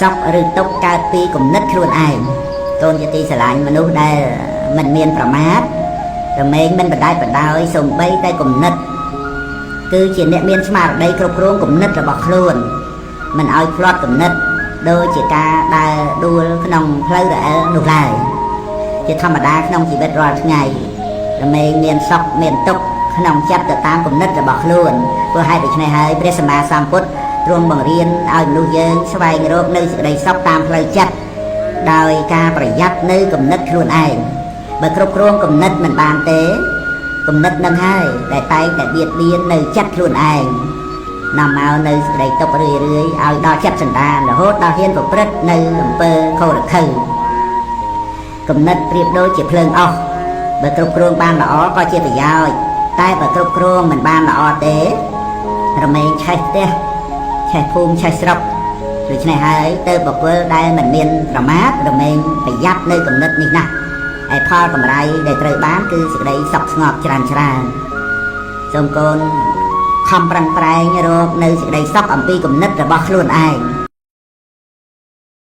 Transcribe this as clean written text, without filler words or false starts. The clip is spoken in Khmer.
សពឬទុកកើតពីគំនិតខ្លួនឯងកូនជាទីស្រឡាញ់មនុស្សដែលមិនមានប្រមាទរមែងមិនបដាច់បដោយសំបីតែគំនិតគឺជាអ្នកមានស្មារតីគ្រប់គ្រងគំនិតរបស់ខ្លួនមិនឲ្យផ្លាត់គំនិតដូចជាការដើរដួលក្នុងផ្លូវរអិលនោះឡើយជាធម្មតាក្នុងជីវិតរាល់ថ្ងៃរមែងមានសុខមានទុក្ខក្នុងចិត្តទៅតាមគំនិតរបស់ខ្លួនព្រោះហេតុដូច្នេះហើយព្រះសម្មាសម្ពុទ្ធទ្រង់បង្រៀនឲ្យមនុស្សយើងស្វែងរកនៅសេចក្តីសុខតាមផ្លូវចិត្តដោយការប្រយ័ត្ននៅគំនិតខ្លួនឯងបើគ្រប់គ្រងគំនិតមិនបានទេគំនិតនឹងហើយដែលតែងតែបៀតបៀននៅចិត្តខ្លួនឯងនាំមកនៅសេចក្តីទុក្ខរឿយៗឲ្យដល់ចិត្តសន្តានរហូតដល់ហ៊ានប្រព្រឹត្តនៅអំពើខុសរខើគំនិតប្រៀបដូចជាភ្លើងអុសបើគ្រប់គ្រងបានល្អក៏ជាប្រយោជន៍តែបើគ្រប់គ្រងមិនបានល្អទេរមែងឆេះផ្ទះឆេះភូមិឆេះស្រុកដូច្នេះហើយទៅបកលដែលមិនមានប្រមាទរមែងប្រយ័ត្ននៅគំនិតនេះណាស់ឯផលកម្រៃដែលត្រូវបានគឺសេចក្តីសុខស្ងប់ច្រើនសូមកូនខំប្រឹងប្រែងរកនៅសេចក្តីសុខអំពីគំនិតរបស់ខ្លួនឯង